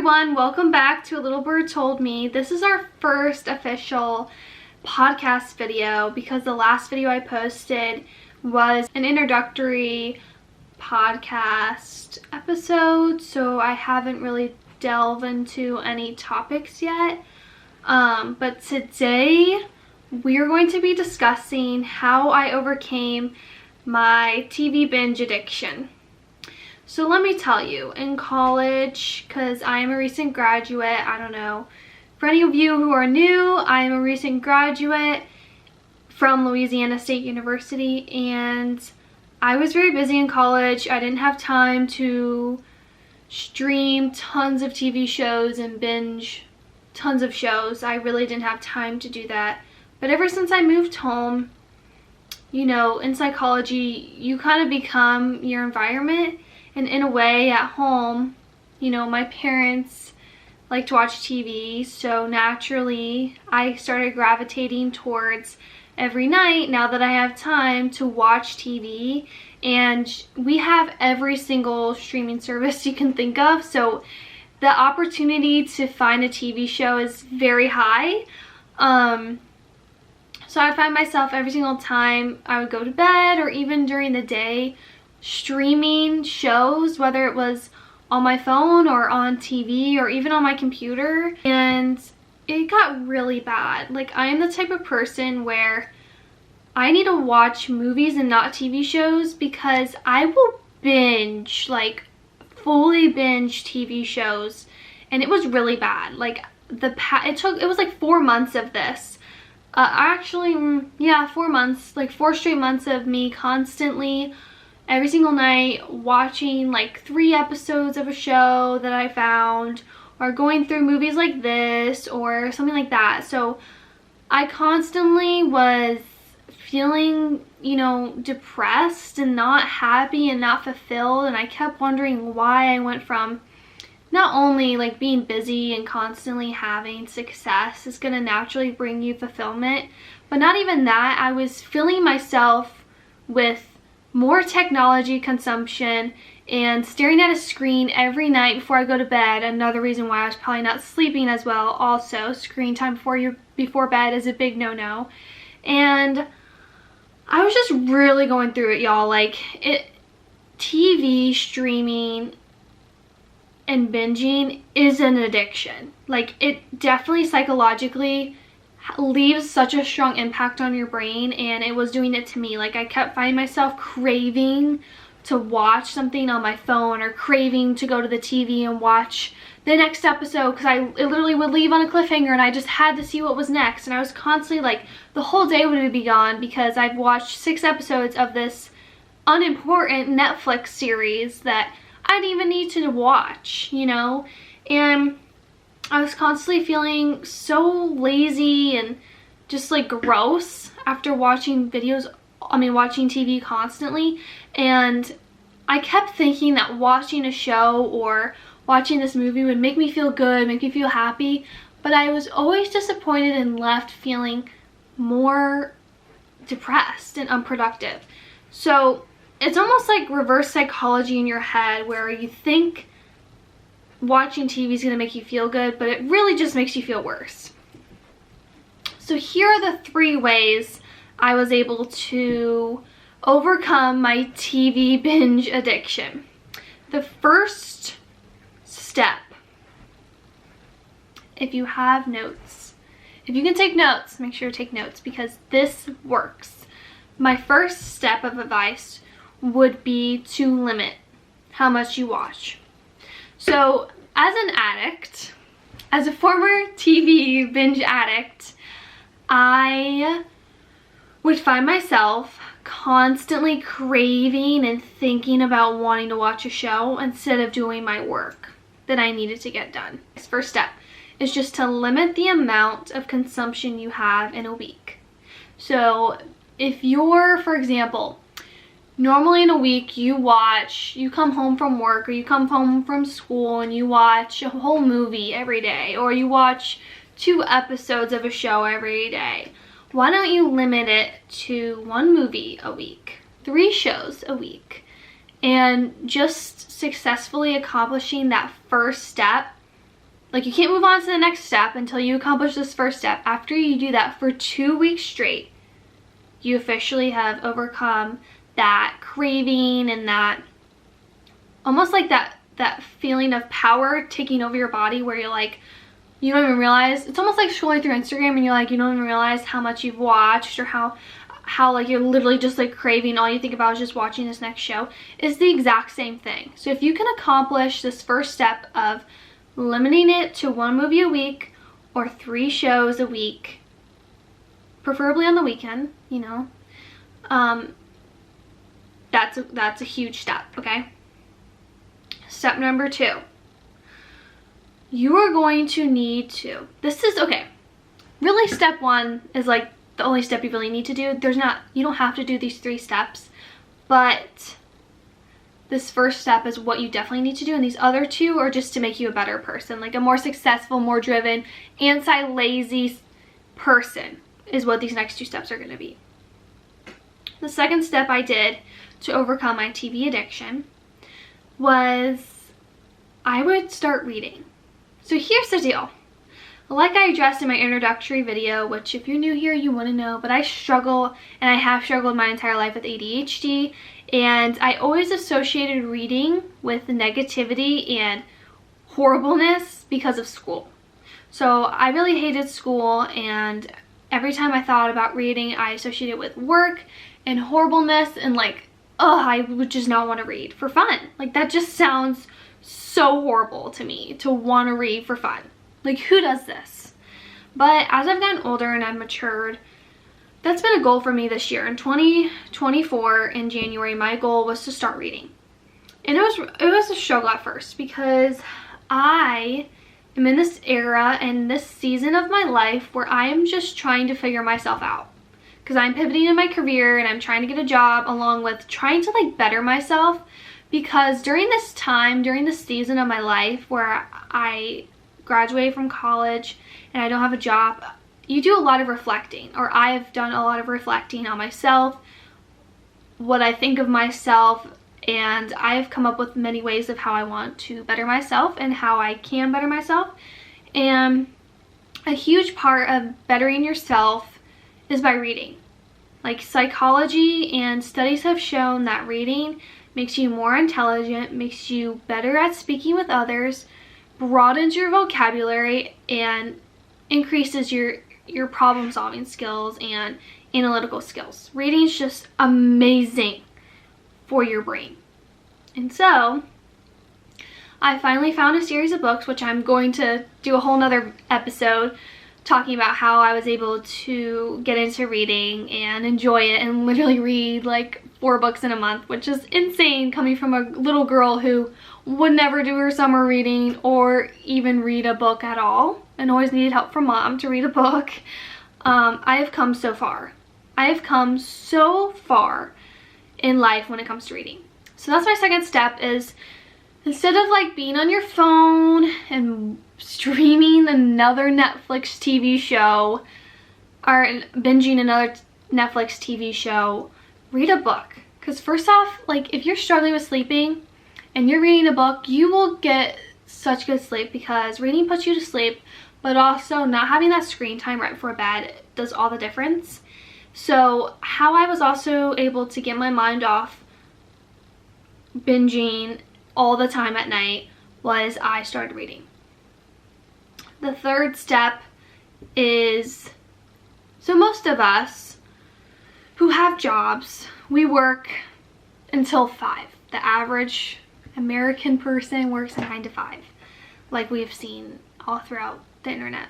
everyone, welcome back to A Little Bird Told Me. This is our first official podcast video because the last video I posted was an introductory podcast episode, so I haven't really delved into any topics yet. But today we're going to be discussing how I overcame my TV binge addiction. So let me tell you, in college, because I am a recent graduate, I don't know, for any of you who are new, I am a recent graduate from Louisiana State University, and I was very busy in college. I didn't have time to stream tons of TV shows and binge tons of shows. I really didn't have time to do that. But ever since I moved home, you know, in psychology, you kind of become your environment. And in a way, at home, you know, my parents like to watch TV, so naturally I started gravitating towards every night, now that I have time, to watch TV. And we have every single streaming service you can think of, so the opportunity to find a TV show is very high. So I find myself every single time I would go to bed or even during the day streaming shows, whether it was on my phone or on TV or even on my computer, and it got really bad. Like, I am the type of person where I need to watch movies and not TV shows because I will binge, like fully binge TV shows, and it was really bad. Like, it was like 4 months of this. 4 months, like 4 straight months of me constantly every single night watching like 3 episodes of a show that I found, or going through movies like this or something like that. So I constantly was feeling, you know, depressed and not happy and not fulfilled, and I kept wondering why I went from not only like being busy and constantly having success is going to naturally bring you fulfillment, but not even that. I was filling myself with more technology consumption and staring at a screen every night before I go to bed. Another reason why I was probably not sleeping as well. Also, screen time before bed is a big no-no. And I was just really going through it, y'all. Like, TV streaming and binging is an addiction. Like, it definitely psychologically leaves such a strong impact on your brain, and it was doing it to me. Like, I kept finding myself craving to watch something on my phone, or craving to go to the TV and watch the next episode, because it literally would leave on a cliffhanger and I just had to see what was next. And I was constantly like, the whole day would be gone because I've watched 6 episodes of this unimportant Netflix series that I didn't even need to watch, you know. And I was constantly feeling so lazy and just like gross after watching TV constantly. And I kept thinking that watching a show or watching this movie would make me feel good, make me feel happy, but I was always disappointed and left feeling more depressed and unproductive. So it's almost like reverse psychology in your head, where you think watching TV is going to make you feel good, but it really just makes you feel worse. So here are the 3 ways I was able to overcome my TV binge addiction. The first step, if you have notes, if you can take notes, make sure to take notes because this works. My first step of advice would be to limit how much you watch. So as an addict, as a former TV binge addict, I would find myself constantly craving and thinking about wanting to watch a show instead of doing my work that I needed to get done. This first step is just to limit the amount of consumption you have in a week. So if you're, for example, normally in a week you come home from work or you come home from school and you watch a whole movie every day, or you watch 2 episodes of a show every day. Why don't you limit it to 1 movie a week, 3 shows a week, and just successfully accomplishing that first step Like, you can't move on to the next step until you accomplish this first step. After you do that for 2 weeks straight, you officially have overcome that craving and that, almost like that feeling of power taking over your body, where you're like, you don't even realize. It's almost like scrolling through Instagram and you're like, you don't even realize how much you've watched, or how like you're literally just like craving, all you think about is just watching this next show. It's the exact same thing. So if you can accomplish this first step of limiting it to 1 movie a week or 3 shows a week, preferably on the weekend, you know, that's a huge step, okay? Step number 2. You are going to need to, really step 1 is like the only step you really need to do. You don't have to do these 3 steps, but this first step is what you definitely need to do, and these other 2 are just to make you a better person, like a more successful, more driven, anti-lazy person is what these next 2 steps are going to be. The second step I did to overcome my TV addiction was I would start reading. So here's the deal. Like I addressed in my introductory video, which if you're new here, you want to know, but I struggle, and I have struggled my entire life with ADHD, and I always associated reading with negativity and horribleness because of school. So I really hated school, and every time I thought about reading, I associated it with work and horribleness, and like, I would just not want to read for fun. Like, that just sounds so horrible to me, to want to read for fun. Like, who does this? But as I've gotten older and I've matured, that's been a goal for me this year. In 2024, in January, my goal was to start reading. And it was a struggle at first, because I am in this era and this season of my life where I am just trying to figure myself out. Because I'm pivoting in my career and I'm trying to get a job, along with trying to like better myself. Because during this time, during this season of my life where I graduate from college and I don't have a job, you do a lot of reflecting, or I've done a lot of reflecting on myself, what I think of myself, and I've come up with many ways of how I want to better myself and how I can better myself. And a huge part of bettering yourself is by reading. Like, psychology and studies have shown that reading makes you more intelligent, makes you better at speaking with others, broadens your vocabulary, and increases your problem solving skills and analytical skills. Reading is just amazing for your brain. And so I finally found a series of books, which I'm going to do a whole nother episode talking about how I was able to get into reading and enjoy it and literally read like 4 books in a month, which is insane coming from a little girl who would never do her summer reading or even read a book at all, and always needed help from mom to read a book. I have come so far. I have come so far in life when it comes to reading. So that's my second step, is instead of like being on your phone and streaming another Netflix TV show or binging another Netflix TV show, read a book. Because first off, like, if you're struggling with sleeping and you're reading a book, you will get such good sleep, because reading puts you to sleep, but also not having that screen time right before bed does all the difference. So how I was also able to get my mind off binging all the time at night was I started reading. The third step is, so most of us who have jobs, we work until 5. The average American person works a 9 to 5, like we've seen all throughout the internet.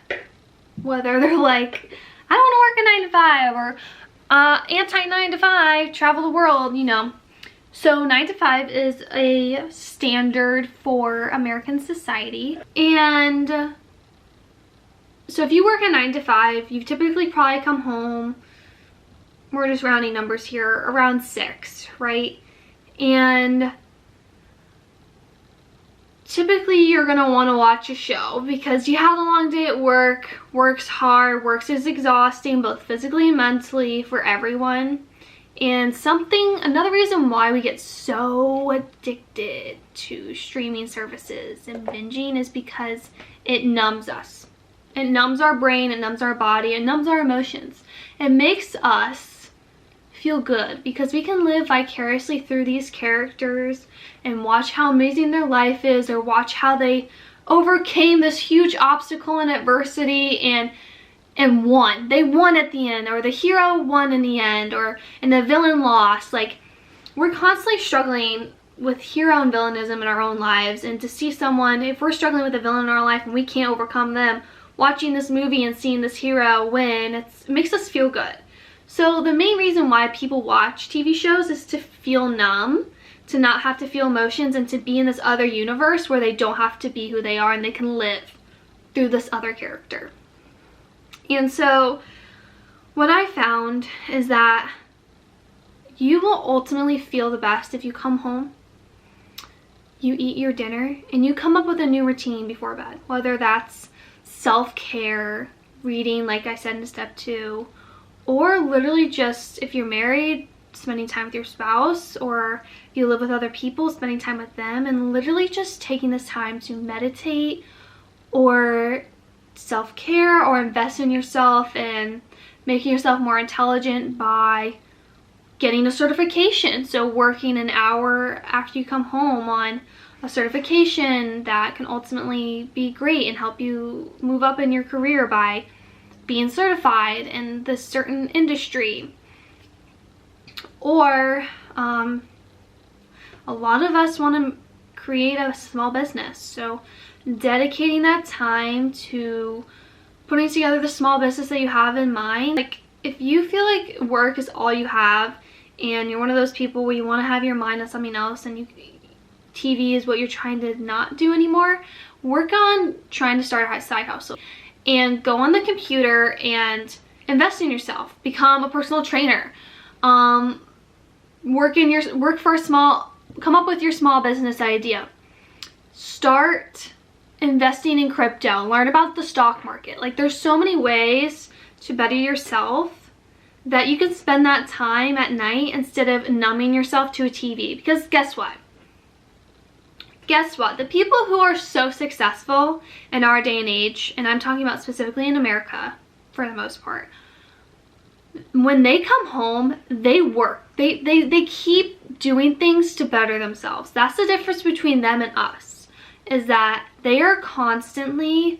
Whether they're like, I don't want to work a 9 to 5, or anti 9 to 5, travel the world, you know. So 9 to 5 is a standard for American society. And so if you work a 9 to 5, you typically probably come home, we're just rounding numbers here, around 6, right? And typically you're gonna want to watch a show because you had a long day at work. Work's hard, work is exhausting both physically and mentally for everyone. And another reason why we get so addicted to streaming services and binging is because it numbs us. It numbs our brain, it numbs our body, it numbs our emotions. It makes us feel good because we can live vicariously through these characters and watch how amazing their life is, or watch how they overcame this huge obstacle and adversity and won. They won at the end, or the hero won in the end, and the villain lost. Like, we're constantly struggling with hero and villainism in our own lives, and to see someone, if we're struggling with a villain in our life and we can't overcome them, watching this movie and seeing this hero win, it makes us feel good. So the main reason why people watch TV shows is to feel numb, to not have to feel emotions, and to be in this other universe where they don't have to be who they are and they can live through this other character. And so what I found is that you will ultimately feel the best if you come home, you eat your dinner, and you come up with a new routine before bed, whether that's self-care, reading like I said in step 2, or literally just, if you're married, spending time with your spouse, or if you live with other people, spending time with them, and literally just taking this time to meditate or self-care, or invest in yourself and making yourself more intelligent by getting a certification. So working an hour after you come home on a certification that can ultimately be great and help you move up in your career by being certified in this certain industry. Or a lot of us want to create a small business, so dedicating that time to putting together the small business that you have in mind. Like, if you feel like work is all you have and you're one of those people where you want to have your mind on something else, and TV is what you're trying to not do anymore, work on trying to start a side hustle and go on the computer and invest in yourself. Become a personal trainer. Come up with your small business idea. Start investing in crypto. Learn about the stock market. Like, there's so many ways to better yourself that you can spend that time at night instead of numbing yourself to a TV. Because guess what? Guess what? The people who are so successful in our day and age, and I'm talking about specifically in America for the most part, when they come home, they work. They keep doing things to better themselves. That's the difference between them and us, is that they are constantly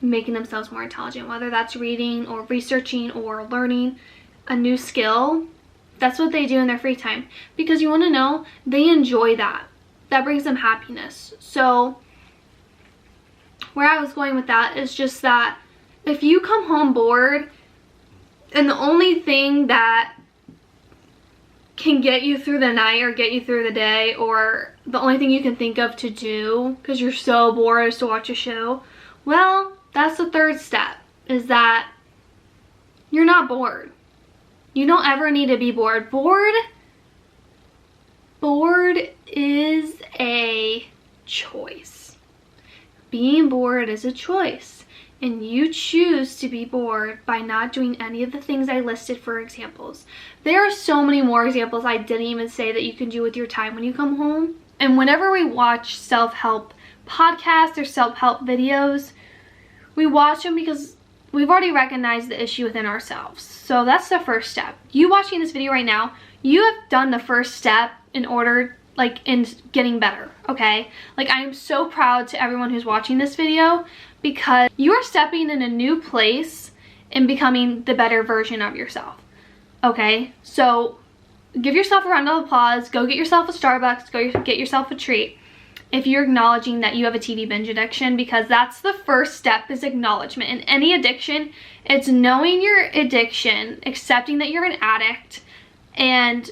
making themselves more intelligent, whether that's reading or researching or learning a new skill. That's what they do in their free time, because you want to know, they enjoy that. That brings them happiness. So where I was going with that is just that if you come home bored and the only thing that can get you through the night or get you through the day, or the only thing you can think of to do because you're so bored, is to watch a show, well, that's the third step, is that you're not bored. You don't ever need to be bored. Bored is a choice. Being bored is a choice. And you choose to be bored by not doing any of the things I listed for examples. There are so many more examples I didn't even say that you can do with your time when you come home. And whenever we watch self-help podcasts or self-help videos, we watch them because we've already recognized the issue within ourselves. So that's the first step. You watching this video right now, you have done the first step in order, like, in getting better, okay? Like, I am so proud to everyone who's watching this video, because you are stepping in a new place and becoming the better version of yourself, okay? So give yourself a round of applause. Go get yourself a Starbucks. Go get yourself a treat if you're acknowledging that you have a TV binge addiction, because that's the first step, is acknowledgement. In any addiction, it's knowing your addiction, accepting that you're an addict, and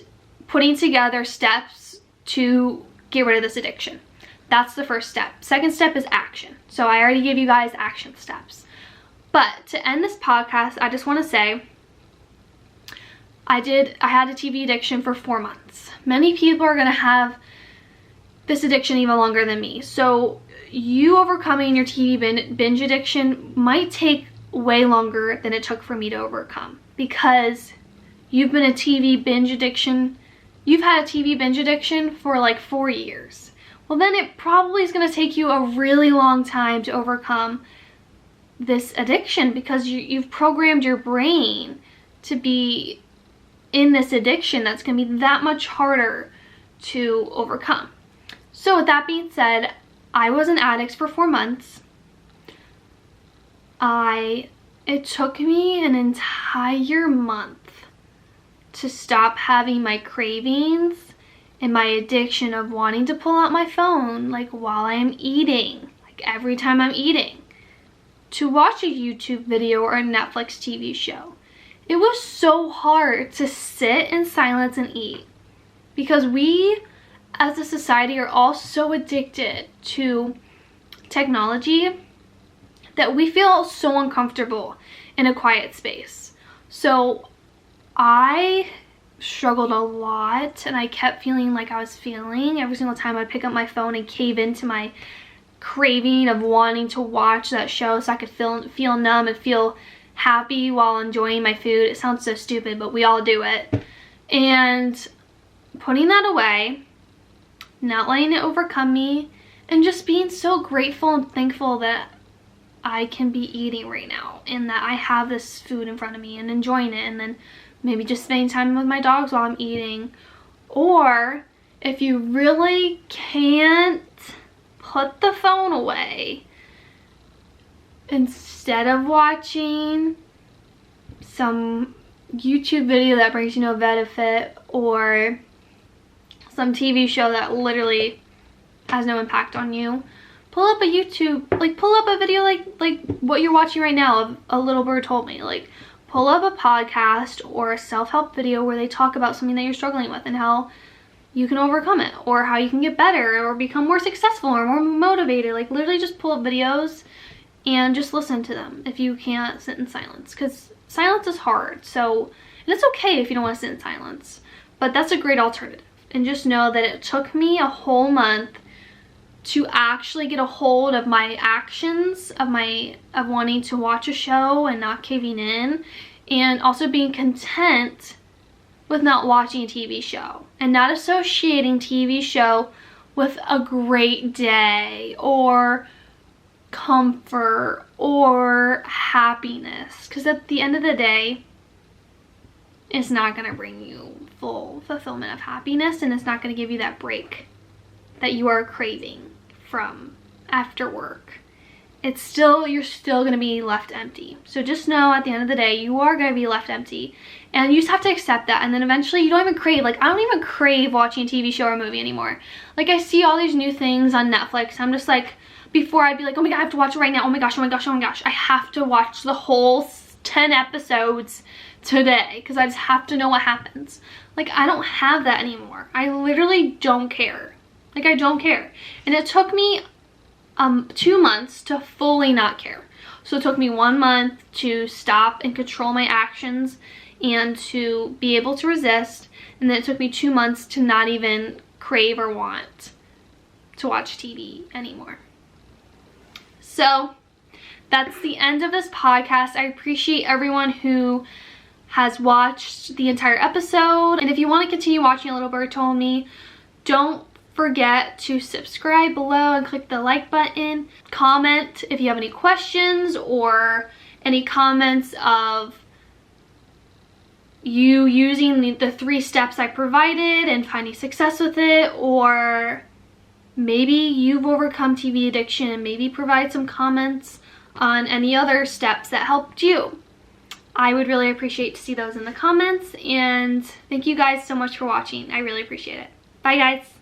putting together steps to get rid of this addiction. That's the first step. Second step is action. So I already gave you guys action steps. But to end this podcast, I just want to say I had a TV addiction for 4 months. Many people are going to have this addiction even longer than me. So you overcoming your TV binge addiction might take way longer than it took for me to overcome, because you've been a TV binge addiction. You've had a TV binge addiction for like 4 years. Well, then it probably is going to take you a really long time to overcome this addiction, because you've programmed your brain to be in this addiction that's going to be that much harder to overcome. So with that being said, I was an addict for 4 months. It took me an entire month to stop having my cravings and my addiction of wanting to pull out my phone like while I am eating, like every time I'm eating, to watch a YouTube video or a Netflix TV show. It was so hard to sit in silence and eat, because we as a society are all so addicted to technology that we feel so uncomfortable in a quiet space. So I struggled a lot, and I kept feeling like I was feeling every single time I'd pick up my phone and cave into my craving of wanting to watch that show so I could feel numb and feel happy while enjoying my food. It sounds so stupid, but we all do it. And putting that away, not letting it overcome me, and just being so grateful and thankful that I can be eating right now and that I have this food in front of me and enjoying it, and then maybe just spending time with my dogs while I'm eating. Or if you really can't put the phone away, instead of watching some YouTube video that brings you no benefit, or some TV show that literally has no impact on you, pull up a YouTube, like pull up a video like what you're watching right now of A Little Bird Told Me. Like pull up a podcast or a self-help video where they talk about something that you're struggling with and how you can overcome it, or how you can get better or become more successful or more motivated. Like literally just pull up videos and just listen to them if you can't sit in silence, because silence is hard. So, and it's okay if you don't want to sit in silence, but that's a great alternative. And just know that it took me a whole month to actually get a hold of my actions of wanting to watch a show and not caving in, and also being content with not watching a TV show and not associating TV show with a great day or comfort or happiness, because at the end of the day, it's not going to bring you full fulfillment of happiness, and it's not going to give you that break that you are craving from after work. You're still going to be left empty. So just know at the end of the day, you are going to be left empty, and you just have to accept that. And then eventually you don't even crave, like I don't even crave watching a TV show or a movie anymore. Like I see all these new things on Netflix, I'm just like, before I'd be like, oh my god, I have to watch it right now, oh my gosh, oh my gosh, oh my gosh, I have to watch the whole 10 episodes today because I just have to know what happens. Like I don't have that anymore. I literally don't care. Like I don't care. And it took me 2 months to fully not care. So it took me 1 month to stop and control my actions and to be able to resist, and then it took me 2 months to not even crave or want to watch TV anymore. So that's the end of this podcast. I appreciate everyone who has watched the entire episode, and if you want to continue watching A Little Bird Told Me, don't forget to subscribe below and click the like button. Comment if you have any questions or any comments of you using the 3 steps I provided and finding success with it, or maybe you've overcome TV addiction, and maybe provide some comments on any other steps that helped you. I would really appreciate to see those in the comments, and thank you guys so much for watching. I really appreciate it. Bye guys.